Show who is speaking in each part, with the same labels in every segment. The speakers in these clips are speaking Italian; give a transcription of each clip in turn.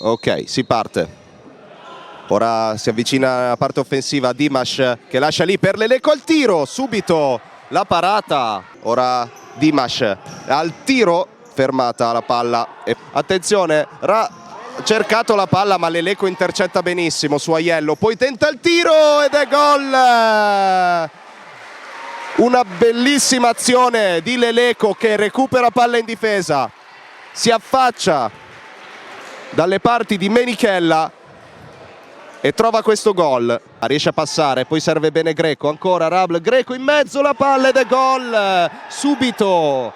Speaker 1: Ok, si parte. Ora si avvicina la parte offensiva, Dimash che lascia lì per Leleco al tiro, subito la parata. Ora Dimash al tiro, fermata la palla. E attenzione, ha cercato la palla ma Leleco intercetta benissimo su Aiello, poi tenta il tiro ed è gol! Una bellissima azione di Leleco che recupera palla in difesa, si affaccia dalle parti di Menichella e trova questo gol. Riesce a passare, poi serve bene Greco, ancora Rabl, Greco in mezzo, la palla ed è gol subito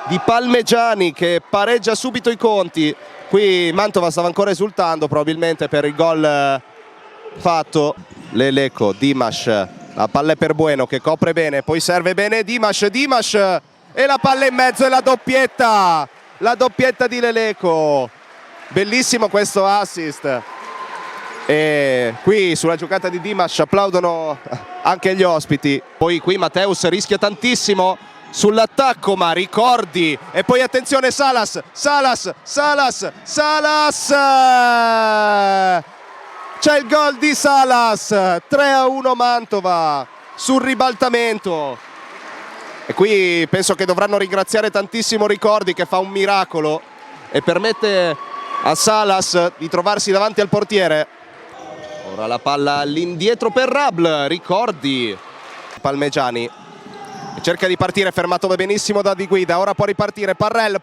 Speaker 1: di Palmegiani che pareggia subito i conti. Qui Mantova stava ancora esultando probabilmente per il gol fatto. Leleco, Dimash, la palla è per Bueno che copre bene, poi serve bene Dimash e la palla in mezzo e la doppietta di Leleco. Bellissimo questo assist. E qui sulla giocata di Dimash applaudono anche gli ospiti. Poi qui Matteus rischia tantissimo sull'attacco, ma ricordi. E poi attenzione Salas. C'è il gol di Salas, 3-1 Mantova sul ribaltamento. E qui penso che dovranno ringraziare tantissimo Ricordi che fa un miracolo e permette a Salas di trovarsi davanti al portiere. Ora la palla all'indietro per Rabl, Ricordi. Palmegiani cerca di partire, fermato benissimo da Di Guida. Ora può ripartire Parrell.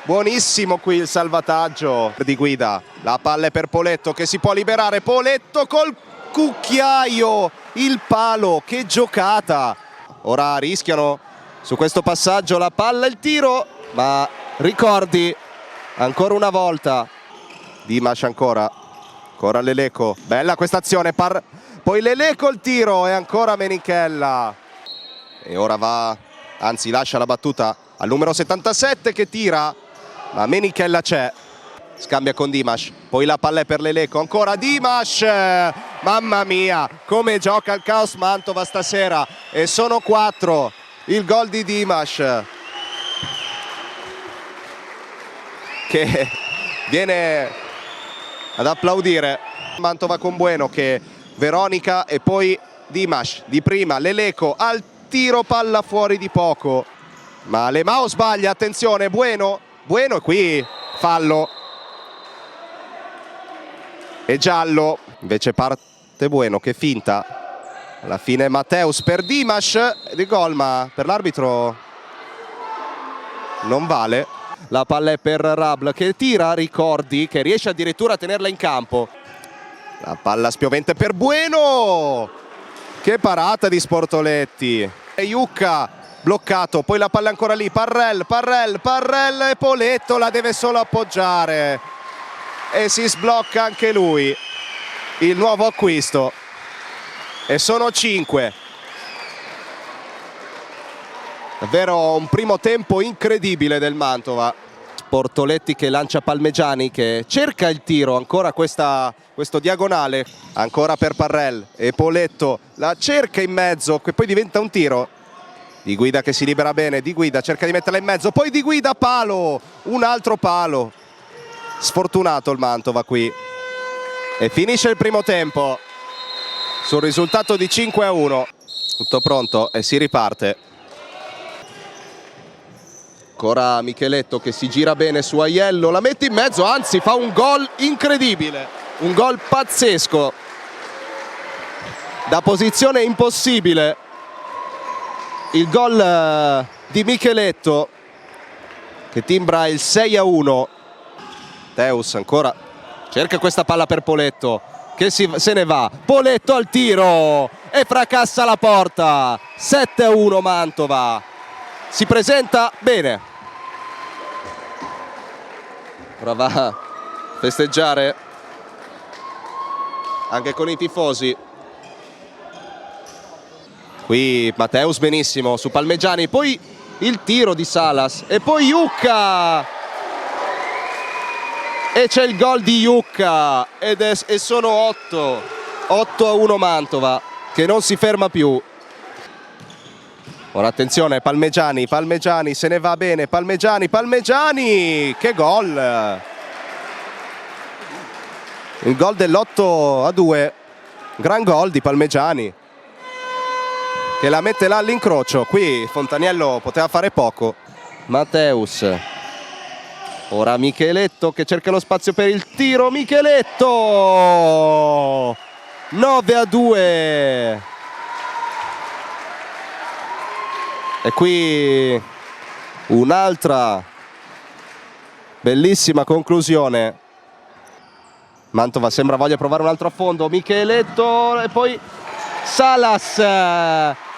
Speaker 1: Buonissimo qui il salvataggio Di Guida. La palla è per Poletto che si può liberare. Poletto col cucchiaio, il palo, che giocata. Ora rischiano su questo passaggio la palla, il tiro, ma Ricordi ancora una volta. Dimash ancora Leleco, bella questa azione, poi Leleco il tiro e ancora Menichella. E ora lascia la battuta al numero 77 che tira, ma Menichella c'è, scambia con Dimash, poi la palla è per Leleco, ancora Dimash, mamma mia come gioca il Caos Mantova stasera, e sono 4 il gol di Dimash che viene ad applaudire. Mantova con Bueno che Veronica e poi Dimash di prima, Leleco al tiro, palla fuori di poco, ma Lemao sbaglia, attenzione Bueno e qui fallo e giallo, invece parte Bueno che finta, alla fine Matteus per Dimash di gol, ma per l'arbitro non vale. La palla è per Rabl che tira, Ricordi che riesce addirittura a tenerla in campo. La palla spiovente per Bueno, che parata di Sportoletti. E Iucca bloccato, poi la palla ancora lì, Parrell e Poletto la deve solo appoggiare e si sblocca anche lui, il nuovo acquisto, e sono 5. Davvero un primo tempo incredibile del Mantova. Sportoletti che lancia Palmegiani che cerca il tiro, ancora questo diagonale, ancora per Parrell e Poletto la cerca in mezzo che poi diventa un tiro. Di Guida che si libera bene, Di Guida cerca di metterla in mezzo, poi Di Guida palo, un altro palo. Sfortunato il Mantova qui e finisce il primo tempo sul risultato di 5-1. Tutto pronto e si riparte. Ancora Micheletto che si gira bene su Aiello, la mette in mezzo, anzi fa un gol incredibile, un gol pazzesco, da posizione impossibile. Il gol di Micheletto che timbra il 6-1. Teus ancora cerca questa palla per Poletto che se ne va, Poletto al tiro e fracassa la porta. 7-1 Mantova, si presenta bene. Ora va a festeggiare anche con i tifosi. Qui Matteus benissimo su Palmegiani, poi il tiro di Salas e poi Iucca e c'è il gol di Iucca e sono 8-1 Mantova che non si ferma più. Ora attenzione, Palmegiani se ne va bene, Palmegiani, che gol! Il gol dell'8-2, gran gol di Palmegiani che la mette là all'incrocio. Qui Fontaniello poteva fare poco. Matteus, ora Micheletto che cerca lo spazio per il tiro. Micheletto, 9-2. E qui un'altra bellissima conclusione. Mantova sembra voglia provare un altro affondo. Micheletto e poi Salas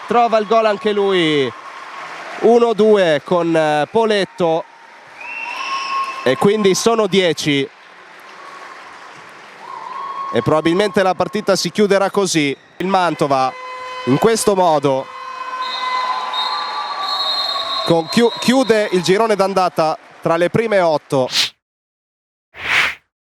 Speaker 1: trova il gol anche lui. 1-2 con Poletto e quindi sono 10 e probabilmente la partita si chiuderà così. Il Mantova in questo modo chiude il girone d'andata tra le prime 8.